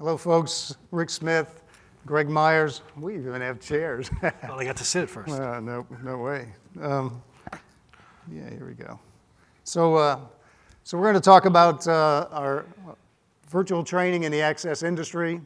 Hello, folks. Rick Smith, Greg Meyers. We even have chairs. Well, I got to sit first. No way. Here we go. So we're going to talk about our virtual training in the access industry,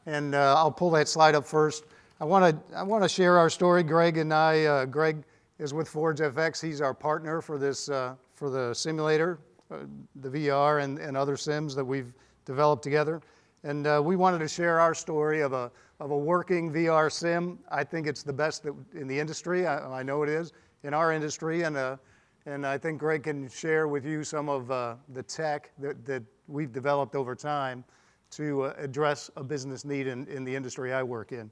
and I'll pull that slide up first. I want to share our story. Greg and I. Greg is with ForgeFX. He's our partner for this for the simulator, the VR, and other sims that we've developed together. And we wanted to share our story of a working VR sim. I think it's the best in the industry. I know it is in our industry, and I think Greg can share with you some of the tech that we've developed over time to address a business need in the industry I work in.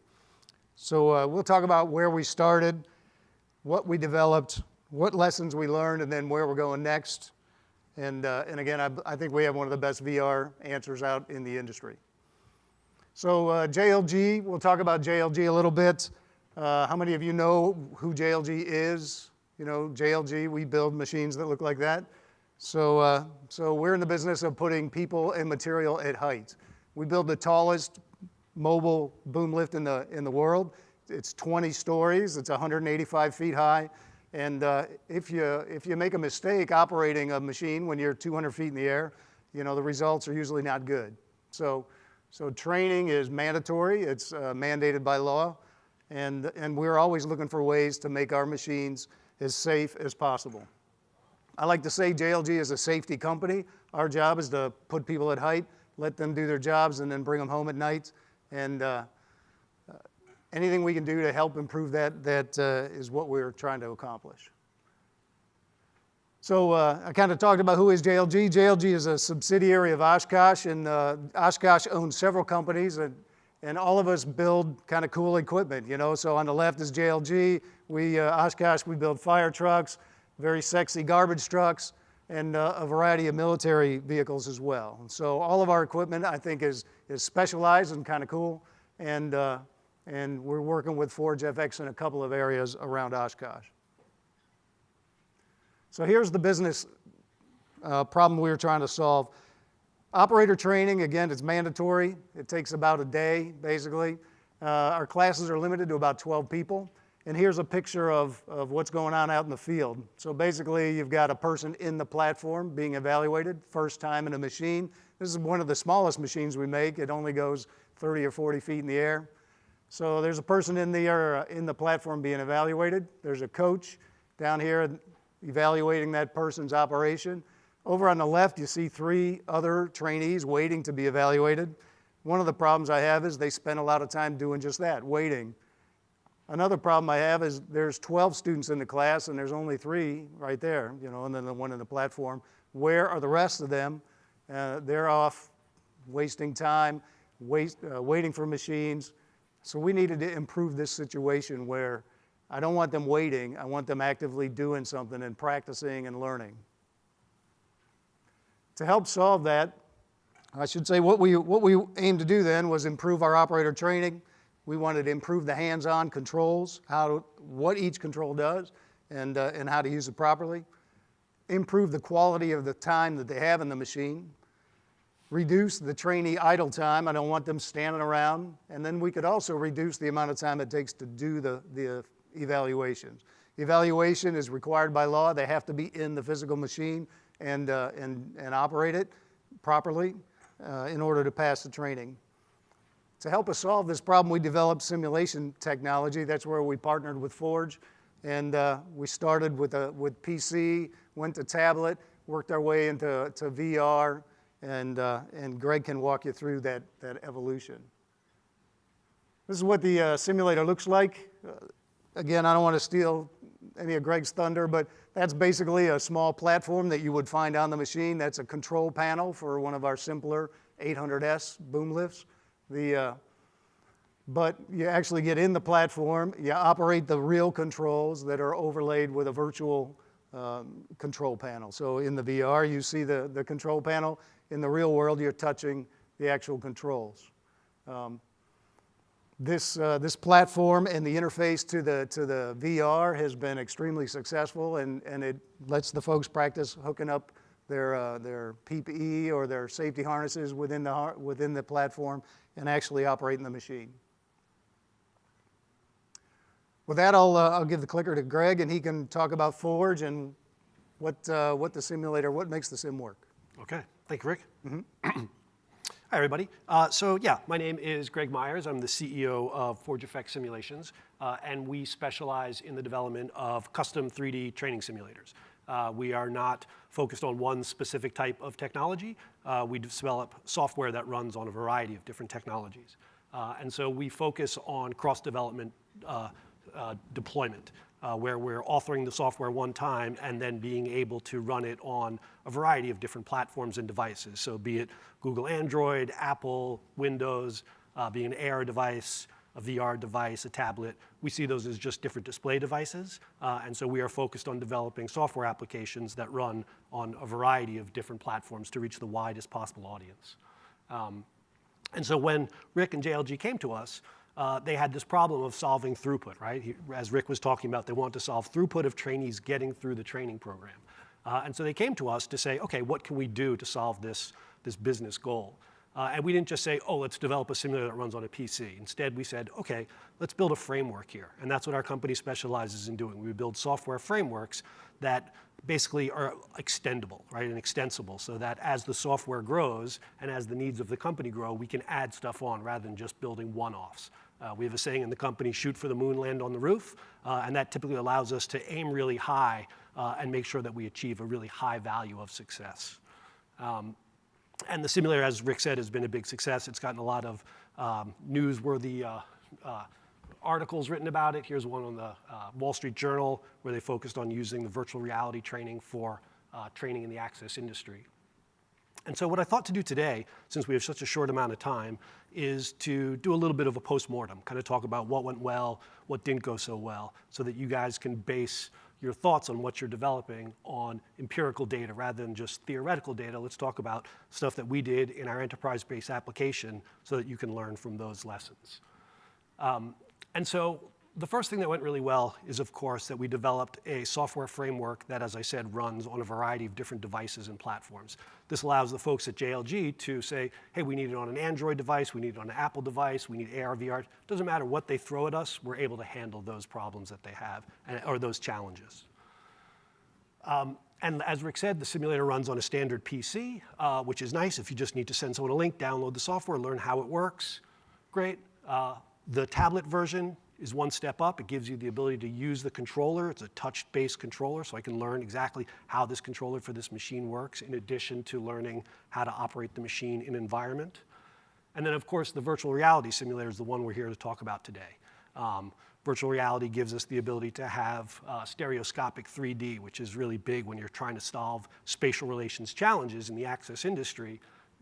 So we'll talk about where we started, what we developed, what lessons we learned, and then where we're going next. And again, I think we have one of the best VR answers out in the industry. So JLG, we'll talk about JLG a little bit. How many of you know who JLG is? You know, JLG, we build machines that look like that. So we're in the business of putting people and material at height. We build the tallest mobile boom lift in the world. It's 20 stories. It's 185 feet high. And if you make a mistake operating a machine when you're 200 feet in the air, you know, the results are usually not good. So training is mandatory. It's mandated by law. And we're always looking for ways to make our machines as safe as possible. I like to say JLG is a safety company. Our job is to put people at height, let them do their jobs, and then bring them home at night. And anything we can do to help improve that is what we're trying to accomplish. So I kind of talked about who is JLG. JLG is a subsidiary of OSHKOSH, and OSHKOSH owns several companies, and all of us build kind of cool equipment, you know. So on the left is JLG. OSHKOSH, we build fire trucks, very sexy garbage trucks, and a variety of military vehicles as well. And so all of our equipment, I think, is specialized and kind of cool, and we're working with ForgeFX in a couple of areas around OSHKOSH. So here's the business problem we were trying to solve. Operator training, again, it's mandatory. It takes about a day, basically. Our classes are limited to about 12 people. And here's a picture of what's going on out in the field. So basically, you've got a person in the platform being evaluated, first time in a machine. This is one of the smallest machines we make. It only goes 30 or 40 feet in the air. So there's a person in the platform being evaluated. There's a coach down here evaluating that person's operation. Over on the left, you see 3 other trainees waiting to be evaluated. One of the problems I have is they spend a lot of time doing just that, waiting. Another problem I have is there's 12 students in the class and there's only 3 right there, you know, and then the one in the platform. Where are the rest of them? They're off wasting time, waiting for machines. So we needed to improve this situation where I don't want them waiting. I want them actively doing something and practicing and learning. To help solve that, I should say what we aimed to do then was improve our operator training. We wanted to improve the hands-on controls, what each control does, and how to use it properly. Improve the quality of the time that they have in the machine. Reduce the trainee idle time. I don't want them standing around. And then we could also reduce the amount of time it takes to do the evaluations. Evaluation is required by law. They have to be in the physical machine and operate it properly in order to pass the training. To help us solve this problem, we developed simulation technology. That's where we partnered with Forge. And we started with PC, went to tablet, worked our way into VR, and Greg can walk you through that evolution. This is what the simulator looks like. Again, I don't want to steal any of Greg's thunder, but that's basically a small platform that you would find on the machine. That's a control panel for one of our simpler 800S boom lifts. But you actually get in the platform, you operate the real controls that are overlaid with a virtual control panel. So in the VR, you see the control panel. In the real world, you're touching the actual controls. This platform and the interface to the VR has been extremely successful, and it lets the folks practice hooking up their PPE or their safety harnesses within the platform and actually operating the machine. With that, I'll give the clicker to Greg, and he can talk about Forge and what makes the sim work. Okay, thank you, Rick. Hi, everybody. My name is Greg Meyers. I'm the CEO of ForgeFX Simulations, and we specialize in the development of custom 3D training simulators. We are not focused on one specific type of technology. We develop software that runs on a variety of different technologies. And so we focus on cross-development deployment, where we're authoring the software one time and then being able to run it on a variety of different platforms and devices. So be it Google Android, Apple, Windows, be an AR device, a VR device, a tablet. We see those as just different display devices. And so we are focused on developing software applications that run on a variety of different platforms to reach the widest possible audience. And so when Rick and JLG came to us, they had this problem of solving throughput, right? As Rick was talking about, they want to solve throughput of trainees getting through the training program. And so they came to us to say, okay, what can we do to solve this business goal? And we didn't just say, oh, let's develop a simulator that runs on a PC. Instead, we said, okay, let's build a framework here. And that's what our company specializes in doing. We build software frameworks that basically are extendable, right, and extensible, so that as the software grows and as the needs of the company grow, we can add stuff on rather than just building one-offs. We have a saying in the company, shoot for the moon, land on the roof, and that typically allows us to aim really high and make sure that we achieve a really high value of success. And the simulator, as Rick said, has been a big success. It's gotten a lot of newsworthy articles written about it. Here's one on the Wall Street Journal where they focused on using the virtual reality training for training in the access industry. And so what I thought to do today, since we have such a short amount of time, is to do a little bit of a post-mortem, kind of talk about what went well, what didn't go so well, so that you guys can base your thoughts on what you're developing on empirical data rather than just theoretical data. Let's talk about stuff that we did in our enterprise-based application so that you can learn from those lessons. And so the first thing that went really well is, of course, that we developed a software framework that, as I said, runs on a variety of different devices and platforms. This allows the folks at JLG to say, hey, we need it on an Android device, we need it on an Apple device, we need AR, VR. Doesn't matter what they throw at us, we're able to handle those problems that they have, or those challenges. And as Rick said, the simulator runs on a standard PC, which is nice. If you just need to send someone a link, download the software, learn how it works, great. The tablet version is one step up. It gives you the ability to use the controller. It's a touch-based controller, so I can learn exactly how this controller for this machine works, in addition to learning how to operate the machine in environment. And then, of course, the virtual reality simulator is the one we're here to talk about today. Virtual reality gives us the ability to have stereoscopic 3D, which is really big when you're trying to solve spatial relations challenges in the access industry.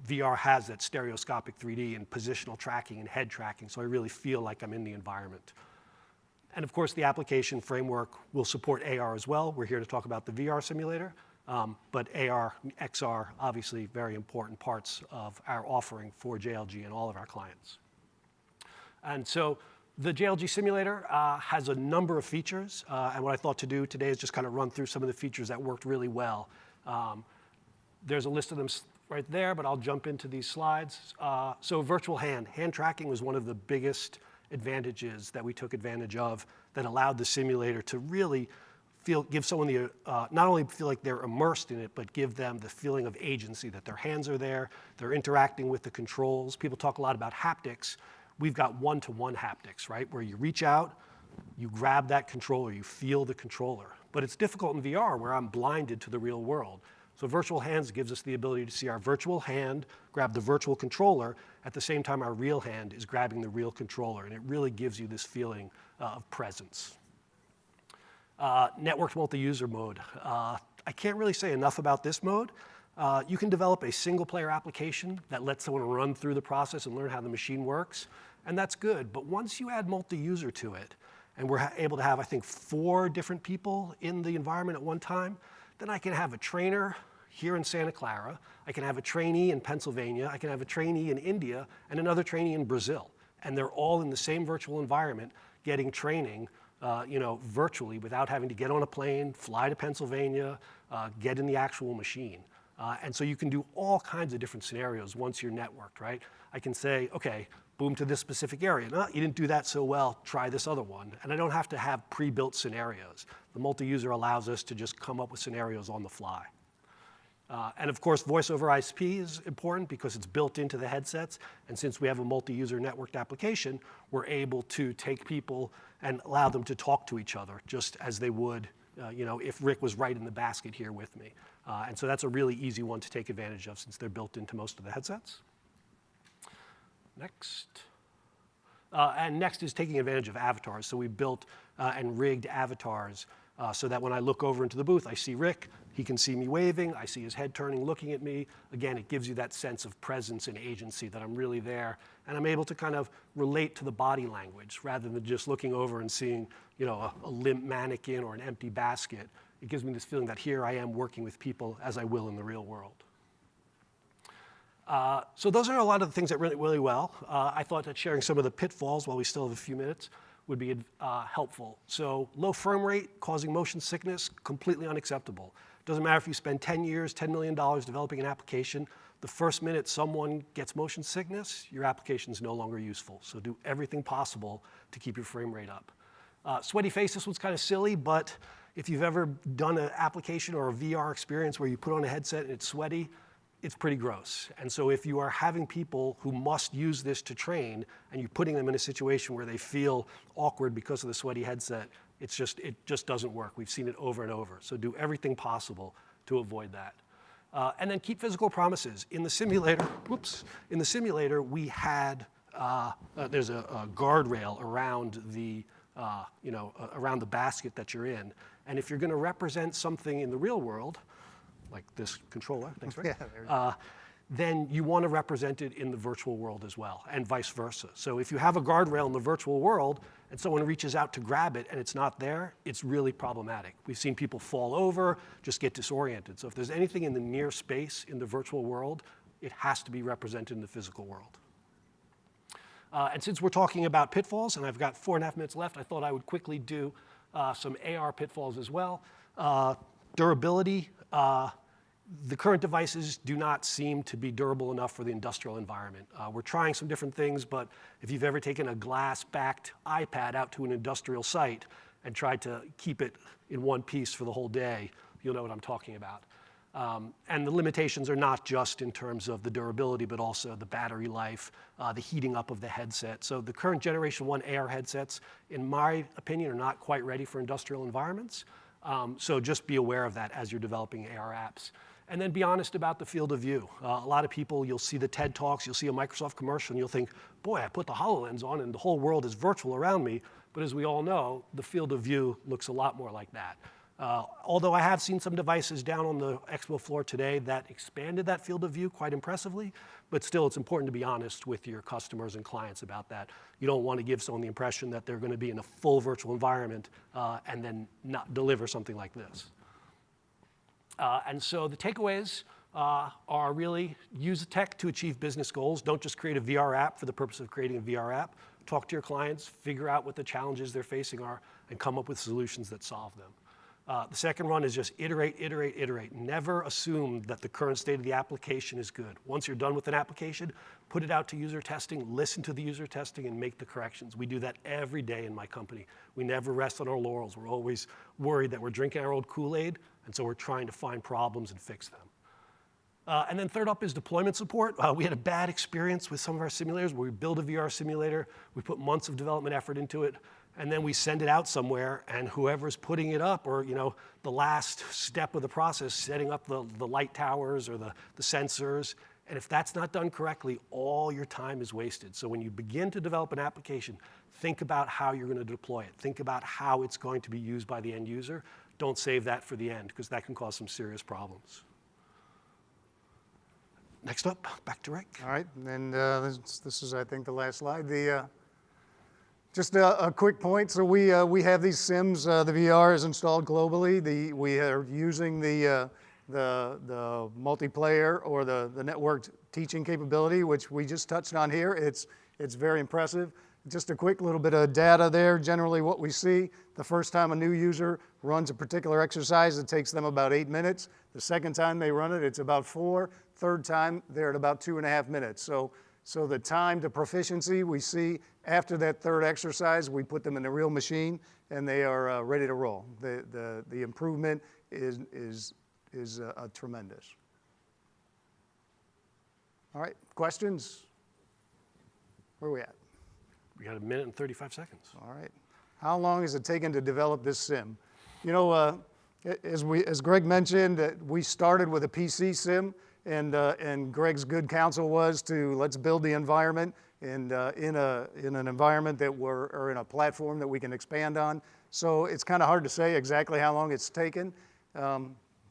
VR has that stereoscopic 3D and positional tracking and head tracking, so I really feel like I'm in the environment. And of course, the application framework will support AR as well. We're here to talk about the VR simulator, but AR, XR, obviously very important parts of our offering for JLG and all of our clients. And so the JLG simulator has a number of features, and what I thought to do today is just kind of run through some of the features that worked really well. There's a list of them right there, but I'll jump into these slides. So virtual hand tracking was one of the biggest advantages that we took advantage of that allowed the simulator to really give someone the, not only feel like they're immersed in it, but give them the feeling of agency, that their hands are there, they're interacting with the controls. People talk a lot about haptics. We've got one-to-one haptics, right? Where you reach out, you grab that controller, you feel the controller. But it's difficult in VR where I'm blinded to the real world. So virtual hands gives us the ability to see our virtual hand grab the virtual controller at the same time our real hand is grabbing the real controller, and it really gives you this feeling of presence. Networked multi-user mode. I can't really say enough about this mode. You can develop a single-player application that lets someone run through the process and learn how the machine works, and that's good. But once you add multi-user to it, and we're able to have, I think, 4 different people in the environment at one time, then I can have a trainer here in Santa Clara, I can have a trainee in Pennsylvania, I can have a trainee in India, and another trainee in Brazil. And they're all in the same virtual environment getting training virtually without having to get on a plane, fly to Pennsylvania, get in the actual machine. And so you can do all kinds of different scenarios once you're networked, right? I can say, okay, boom to this specific area. No, you didn't do that so well, try this other one. And I don't have to have pre-built scenarios. The multi-user allows us to just come up with scenarios on the fly. And of course, voice over ISP is important because it's built into the headsets. And since we have a multi-user networked application, we're able to take people and allow them to talk to each other just as they would, if Rick was right in the basket here with me. And so that's a really easy one to take advantage of since they're built into most of the headsets. Next. And next is taking advantage of avatars. So we built and rigged avatars so that when I look over into the booth, I see Rick, he can see me waving, I see his head turning, looking at me. Again, it gives you that sense of presence and agency that I'm really there. And I'm able to kind of relate to the body language rather than just looking over and seeing, a limp mannequin or an empty basket. It gives me this feeling that here I am working with people as I will in the real world. So those are a lot of the things that went really well. I thought that sharing some of the pitfalls while we still have a few minutes would be helpful. So low frame rate causing motion sickness, completely unacceptable. Doesn't matter if you spend 10 years, $10 million developing an application, the first minute someone gets motion sickness, your application is no longer useful. So do everything possible to keep your frame rate up. Sweaty face, this one's kind of silly, but if you've ever done an application or a VR experience where you put on a headset and it's sweaty, it's pretty gross. And so if you are having people who must use this to train and you're putting them in a situation where they feel awkward because of the sweaty headset, it just doesn't work. We've seen it over and over. So do everything possible to avoid that. And then keep physical promises. In the simulator, we had, there's a guardrail around the, around the basket that you're in. And if you're gonna represent something in the real world, like this controller, thanks Rick, then you want to represent it in the virtual world as well, and vice versa. So if you have a guardrail in the virtual world and someone reaches out to grab it and it's not there, it's really problematic. We've seen people fall over, just get disoriented. So if there's anything in the near space in the virtual world, it has to be represented in the physical world. And since we're talking about pitfalls, and I've got 4.5 minutes left, I thought I would quickly do some AR pitfalls as well. Durability. The current devices do not seem to be durable enough for the industrial environment. We're trying some different things, but if you've ever taken a glass-backed iPad out to an industrial site and tried to keep it in one piece for the whole day, you'll know what I'm talking about. And the limitations are not just in terms of the durability, but also the battery life, the heating up of the headset. So the current Generation 1 AR headsets, in my opinion, are not quite ready for industrial environments. So just be aware of that as you're developing AR apps. And then be honest about the field of view. A lot of people, you'll see the TED Talks, you'll see a Microsoft commercial, and you'll think, boy, I put the HoloLens on and the whole world is virtual around me. But as we all know, the field of view looks a lot more like that. Although I have seen some devices down on the Expo floor today that expanded that field of view quite impressively, but still it's important to be honest with your customers and clients about that. You don't want to give someone the impression that they're going to be in a full virtual environment and then not deliver something like this. And so the takeaways are really use the tech to achieve business goals. Don't just create a VR app for the purpose of creating a VR app. Talk to your clients, figure out what the challenges they're facing are, and come up with solutions that solve them. The second one is just iterate, iterate, iterate. Never assume that the current state of the application is good. Once you're done with an application, put it out to user testing, listen to the user testing, and make the corrections. We do that every day in my company. We never rest on our laurels. We're always worried that we're drinking our old Kool-Aid, and so we're trying to find problems and fix them. And then third up is deployment support. We had a bad experience with some of our simulators where we build a VR simulator, we put months of development effort into it, and then we send it out somewhere, and whoever's putting it up, or the last step of the process, setting up the light towers or the sensors, and if that's not done correctly, all your time is wasted. So when you begin to develop an application, think about how you're going to deploy it. Think about how it's going to be used by the end user. Don't save that for the end, because that can cause some serious problems. Next up, back to Rick. All right, and then this is, I think, the last slide. Just a quick point. So we have these sims. The VR is installed globally. We are using the multiplayer or the networked teaching capability, which we just touched on here. It's very impressive. just a quick little bit of data there. Generally what we see, the first time a new user runs a particular exercise, it takes them about 8 minutes. The second time they run it, it's about 4. Third time, they're at about 2.5 minutes. So the time to proficiency we see after that third exercise, we put them in the real machine and they are ready to roll. The improvement is tremendous. All right, questions? Where are we at? We got 1 minute and 35 seconds. All right. How long has it taken to develop this sim? You know, as Greg mentioned, we started with a PC sim, and Greg's good counsel was to let's build the environment and in an environment or in a platform that we can expand on. So it's kind of hard to say exactly how long it's taken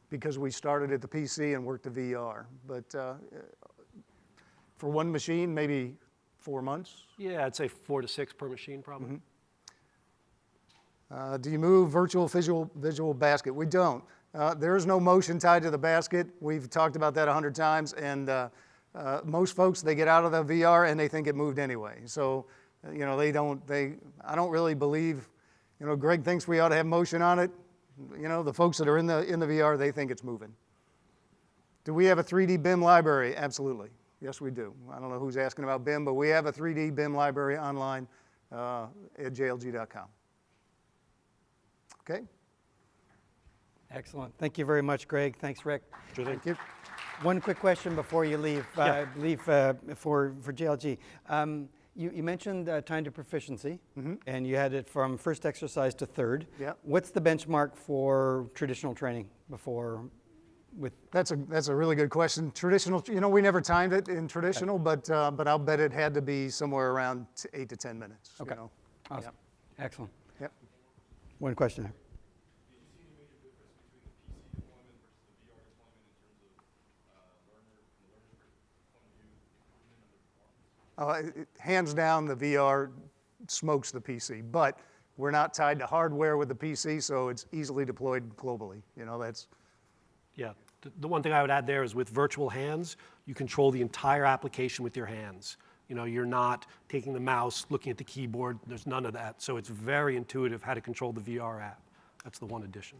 because we started at the PC and worked to VR. But for one machine, maybe 4 months. Yeah, I'd say 4 to 6 per machine, probably. Do you move virtual visual basket? We don't. There is no motion tied to the basket. We've talked about that 100 times, and most folks, they get out of the VR and they think it moved anyway. So, you know, I don't really believe, you know, Greg thinks we ought to have motion on it. You know, the folks that are in the VR, they think it's moving. Do we have a 3D BIM library? Absolutely. Yes, we do. I don't know who's asking about BIM, but we have a 3D BIM library online at jlg.com. Okay? Excellent. Thank you very much, Greg. Thanks, Rick. Sure thing. Thank you. One quick question before you leave, Yeah. For JLG. You mentioned time to proficiency, and you had it from first exercise to third. Yeah. What's the benchmark for traditional training That's a really good question. Traditional, you know, we never timed it in traditional, but I'll bet it had to be somewhere around 8 to 10 minutes. Okay. You know? Awesome. Excellent. Yep. One question there. Did you see any major difference between the PC deployment versus the VR deployment in terms of learner's point of view, improvement of the performance? Hands down, the VR smokes the PC, but we're not tied to hardware with the PC, so it's easily deployed globally. You know, that's. Yeah, the one thing I would add there is with virtual hands, you control the entire application with your hands. You know, you're not taking the mouse, looking at the keyboard, there's none of that. So it's very intuitive how to control the VR app. That's the one addition.